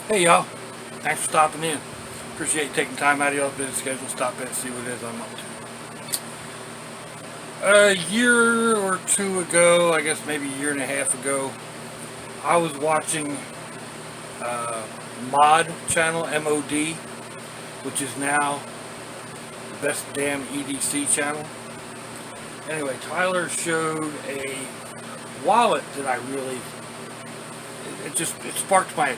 Hey y'all, thanks for stopping in. Appreciate you taking time out of your busy schedule, stop in and see what it is I'm up to. A year or two ago, I guess maybe a year and a half ago, I was watching Mod channel, MOD, which is now the best damn EDC channel. Anyway, Tyler showed a wallet that I really, it sparked my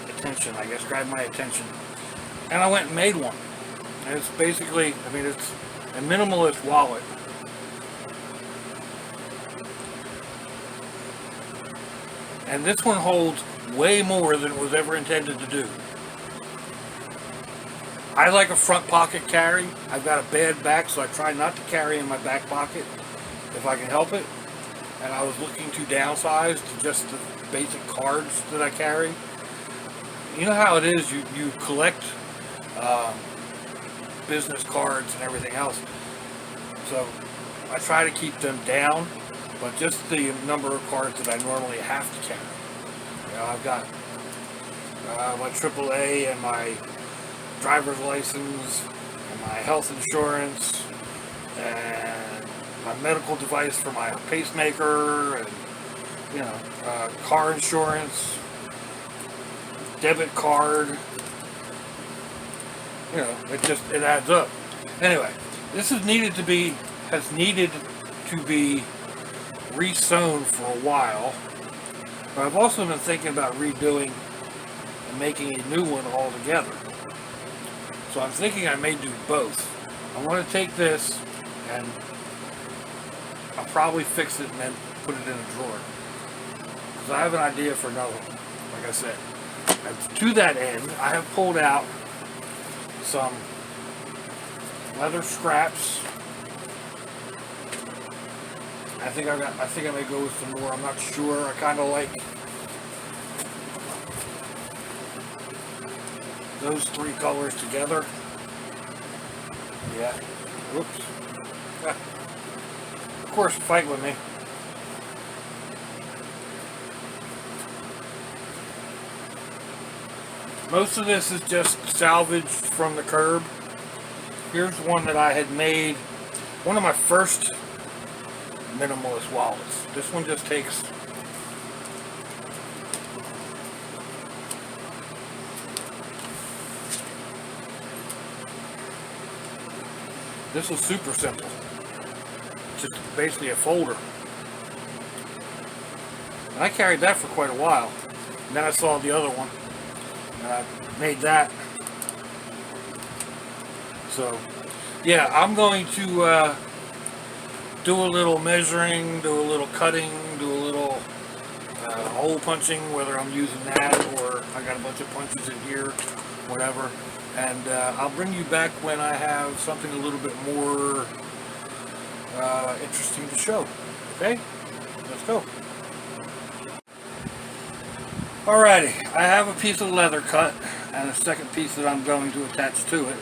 attention, I guess, grabbed my attention. And I went and made one. And it's basically, I mean, it's a minimalist wallet. And this one holds way more than it was ever intended to do. I like a front pocket carry. I've got a bad back, so I try not to carry in my back pocket if I can help it. And I was looking to downsize to just the basic cards that I carry. You know how it is, you collect business cards and everything else. So I try to keep them down, but just the number of cards that I normally have to carry. You know, I've got my AAA and my driver's license and my health insurance and my medical device for my pacemaker and, you know, car insurance, debit card. You know, it adds up. Anyway, this has needed to be re-sewn for a while, but I've also been thinking about redoing and making a new one altogether. So I'm thinking I may do both. I want to take this and I'll probably fix it and then put it in a drawer, because I have an idea for another one, like I said. And to that end, I have pulled out some leather scraps. I think I may go with some more. I'm not sure. I kind of like those three colors together. Yeah. Whoops. Ah. Of course, fight with me. Most of this is just salvaged from the curb. Here's one that I had made, one of my first minimalist wallets. This one just takes this was super simple. Just basically a folder. And I carried that for quite a while. And then I saw the other one. And I made that. So, yeah, I'm going to do a little measuring, do a little cutting, do a little hole punching, whether I'm using that or I got a bunch of punches in here, whatever. And I'll bring you back when I have something a little bit more interesting to show. Okay? Let's go. Alrighty, I have a piece of leather cut and a second piece that I'm going to attach to it.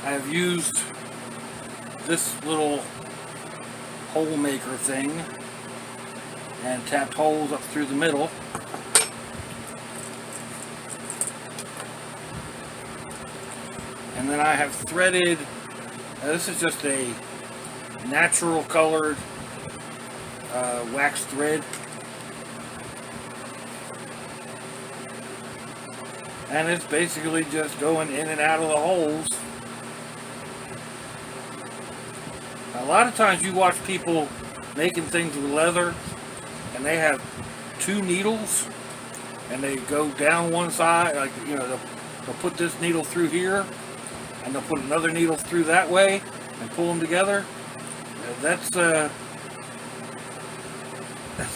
I have used this little hole maker thing and tapped holes up through the middle. And then I have threaded, this is just a natural colored wax thread. And it's basically just going in and out of the holes. A lot of times you watch people making things with leather and they have two needles and they go down one side, like, you know, they'll put this needle through here and they'll put another needle through that way and pull them together. That's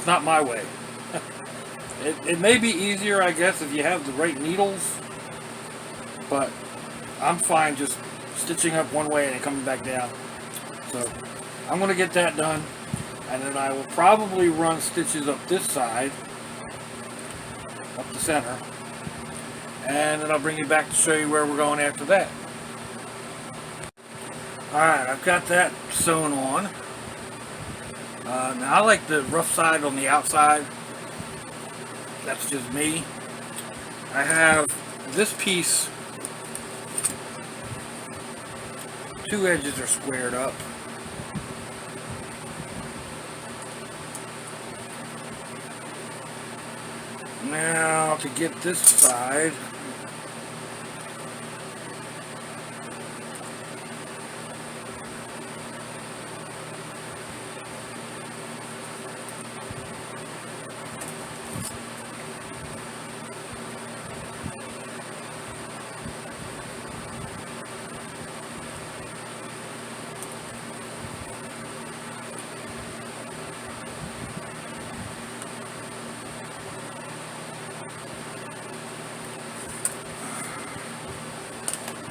not my way. It may be easier, I guess, if you have the right needles, but I'm fine just stitching up one way and coming back down. So I'm going to get that done, and then I will probably run stitches up this side, up the center, and then I'll bring you back to show you where we're going after that. Alright, I've got that sewn on. Now I like the rough side on the outside. That's just me. I have this piece, two edges are squared up. Now to get this side,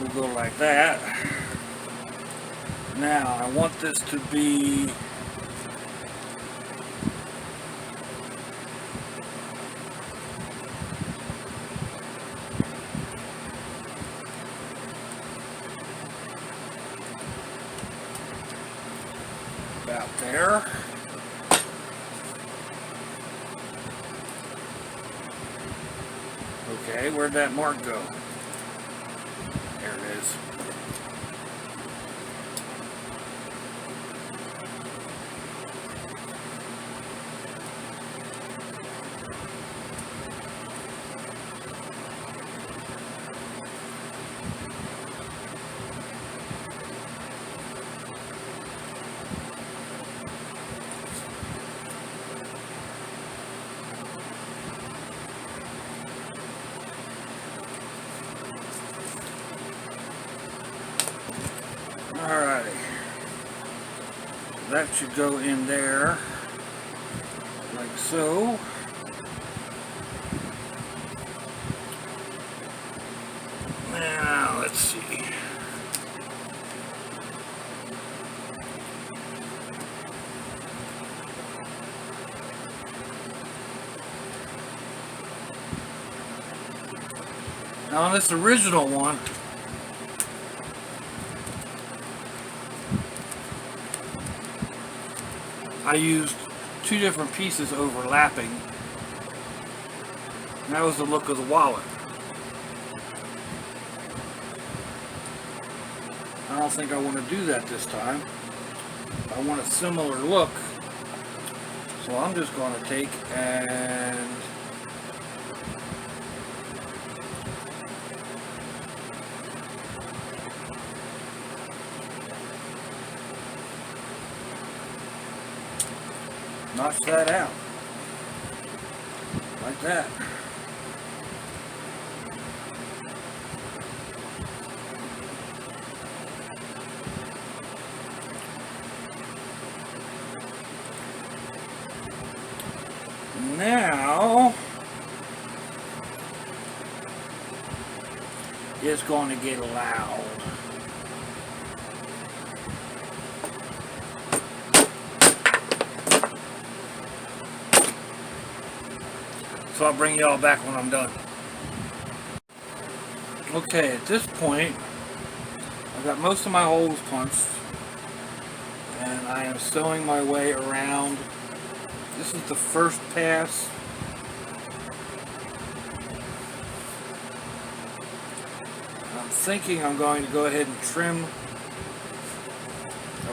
we'll go like that. Now I want this to be about there. Okay, where'd that mark go? There it is. Alright, that should go in there, like so. Now, let's see. Now on this original one, I used two different pieces overlapping, and that was the look of the wallet. I don't think I want to do that this time. I want a similar look, so I'm just going to take and notch that out, like that. Now, it's going to get loud. So I'll bring y'all back when I'm done. Okay, at this point, I've got most of my holes punched, and I am sewing my way around. This is the first pass. I'm thinking I'm going to go ahead and trim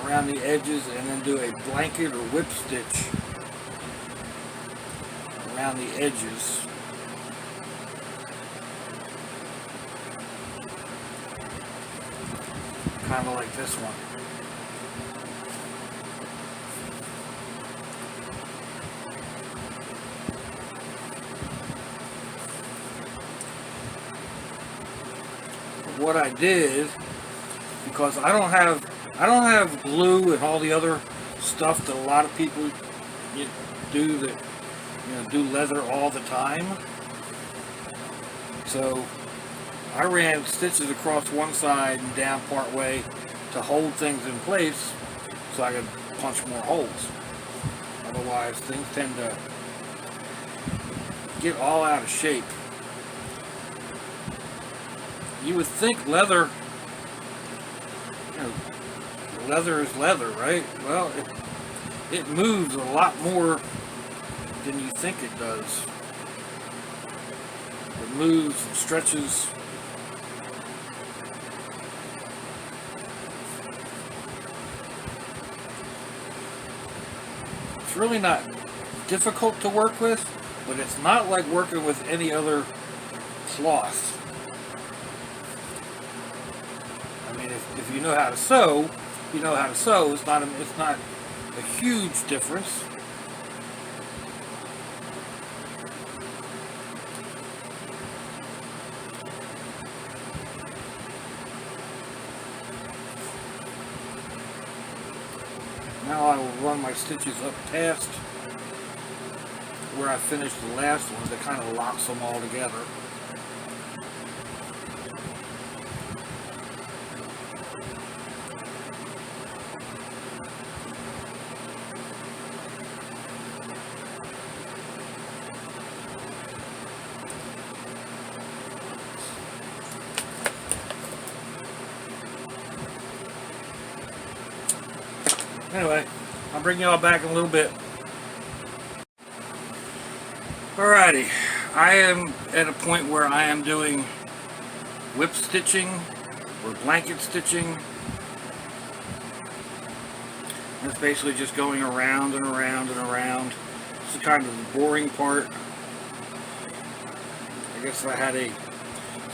around the edges and then do a blanket or whip stitch around the edges. Kind of like this one. What I did, because I don't have glue and all the other stuff that a lot of people do that do leather all the time. So I ran stitches across one side and down part way to hold things in place so I could punch more holes. Otherwise things tend to get all out of shape. You would think leather, leather is leather, right? Well, it moves a lot more than you think it does. it moves and stretches. It's really not difficult to work with, but it's not like working with any other cloth. I mean, if you know how to sew, you know how to sew. It's not a huge difference. Now I will run my stitches up past where I finished the last one that kind of locks them all together. Anyway, I'll bring y'all back in a little bit. Alrighty, I am at a point where I am doing whip stitching or blanket stitching. It's basically just going around and around and around. This is kind of the boring part. I guess if I had a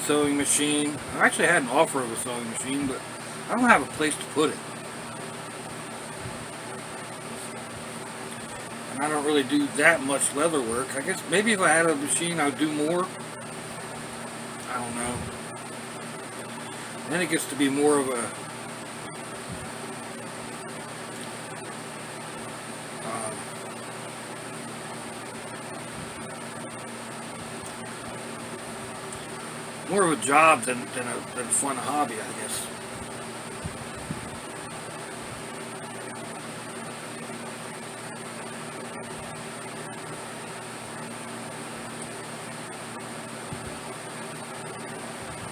sewing machine, I actually had an offer of a sewing machine, but I don't have a place to put it. And I don't really do that much leather work. I guess maybe if I had a machine, I would do more. I don't know. Then it gets to be more of a job than a fun hobby, I guess.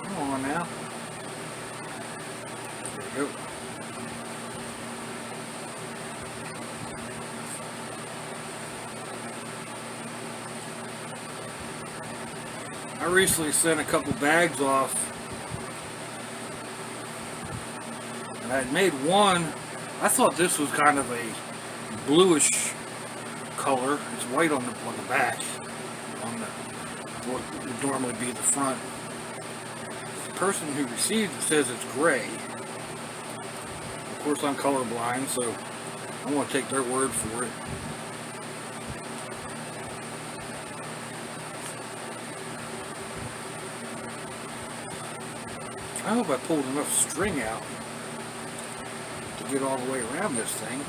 Come on now. There we go. I recently sent a couple bags off, and I had made one. I thought this was kind of a bluish color. It's white on the back, on what would normally be the front. The person who received it says it's gray. Of course, I'm colorblind, so I want to take their word for it. I hope I pulled enough string out to get all the way around this thing.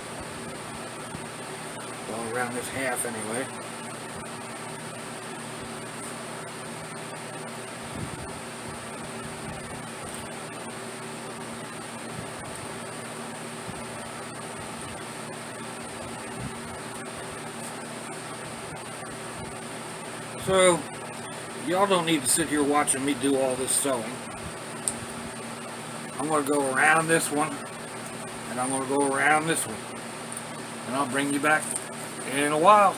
Well, around this half anyway. So, y'all don't need to sit here watching me do all this sewing. I'm going to go around this one, and I'm going to go around this one, and I'll bring you back in a while.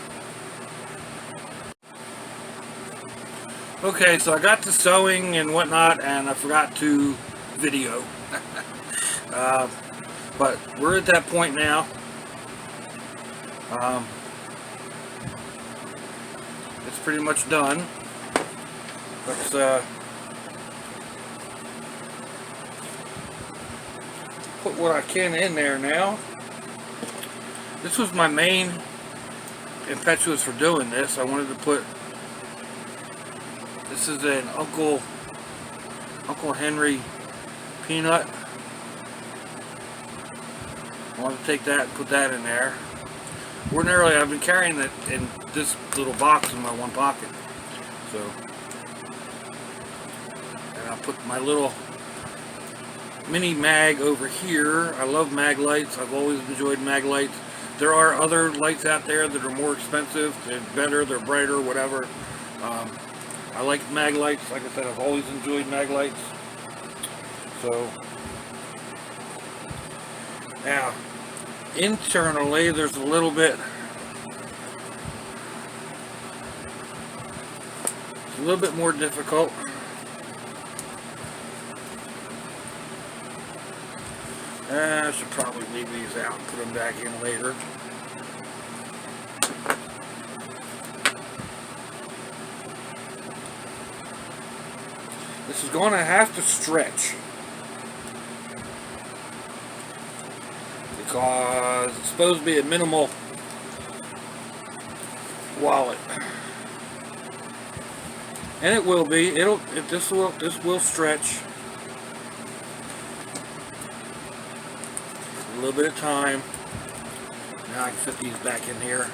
Okay, so I got to sewing and whatnot, and I forgot to video. But we're at that point now. It's pretty much done. Let's put what I can in there now. This was my main impetus for doing this. I wanted to put, this is an Uncle Henry peanut. I want to take that and put that in there. Ordinarily, I've been carrying it in this little box in my one pocket. So, and I'll put my little mini mag over here. I love mag lights. I've always enjoyed mag lights. There are other lights out there that are more expensive. They're better, they're brighter, whatever. I like mag lights. Like I said, I've always enjoyed mag lights. So, now, internally, there's a little bit a little bit more difficult. I should probably leave these out and put them back in later. This is going to have to stretch because it's supposed to be a minimal wallet, and it will be. This will stretch. A little bit of time. Now I can fit these back in here.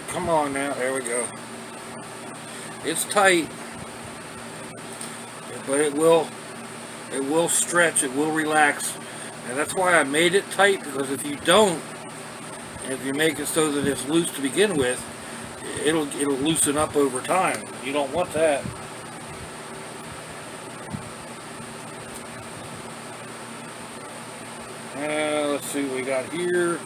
Come on now, there we go. It's tight, but it will stretch, it will relax, and that's why I made it tight, because if you don't, if you make it so that it's loose to begin with, it'll loosen up over time. You don't want that. Let's see what we got here.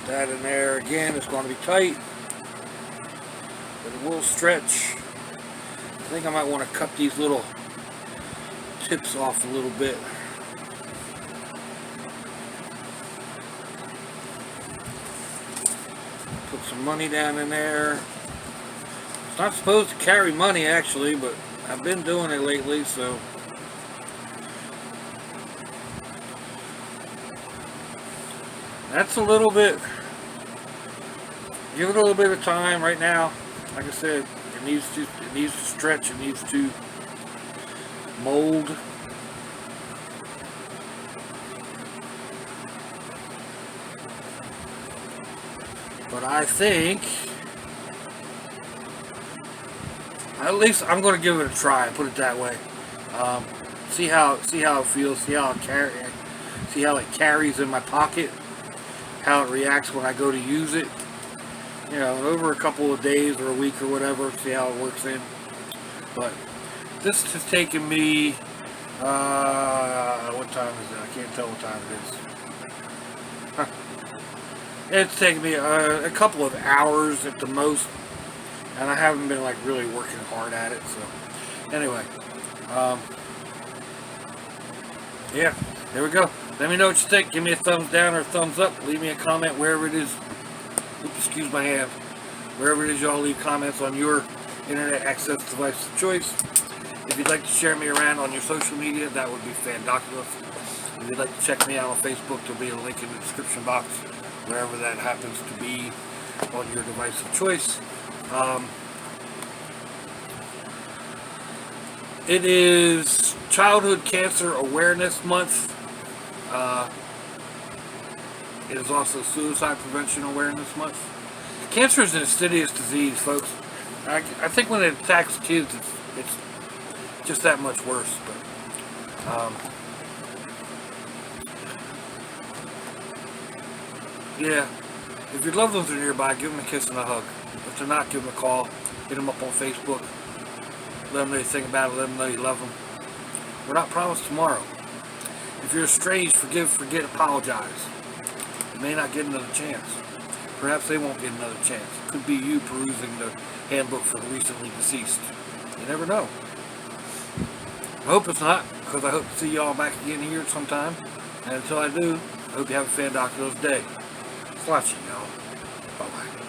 That in there again. It's going to be tight, but it will stretch. I think I might want to cut these little tips off a little bit. Put some money down in there. It's not supposed to carry money actually, but I've been doing it lately, so that's a little bit. Give it a little bit of time. Right now, like I said, it needs to stretch. It needs to mold. But I think at least I'm going to give it a try. Put it that way. See how it feels. See how it carries in my pocket. How it reacts when I go to use it. You know, over a couple of days or a week or whatever, see how it works in. But this has taken me, what time is it? I can't tell what time it is. It's taken me a couple of hours at the most, and I haven't been like really working hard at it. So anyway, yeah, there we go. Let me know what you think. Give me a thumbs down or a thumbs up. Leave me a comment wherever it is. Oops, excuse my hand. Wherever it is y'all leave comments on your internet access device of choice. If you'd like to share me around on your social media, that would be fandoculous. If you'd like to check me out on Facebook, there'll be a link in the description box, wherever that happens to be on your device of choice. It is Childhood Cancer Awareness Month. It is also Suicide Prevention Awareness Month. Cancer is an insidious disease, folks. I think when it attacks kids, it's just that much worse. But yeah, if your loved ones are nearby, give them a kiss and a hug. If they're not, give them a call. Hit them up on Facebook. Let them know you think about it. Let them know you love them. We're not promised tomorrow. If you're estranged, forgive, forget, apologize. You may not get another chance. Perhaps they won't get another chance. It could be you perusing the handbook for the recently deceased. You never know. I hope it's not, because I hope to see y'all back again here sometime. And until I do, I hope you have a fandoculous day. Watching, y'all. Bye-bye.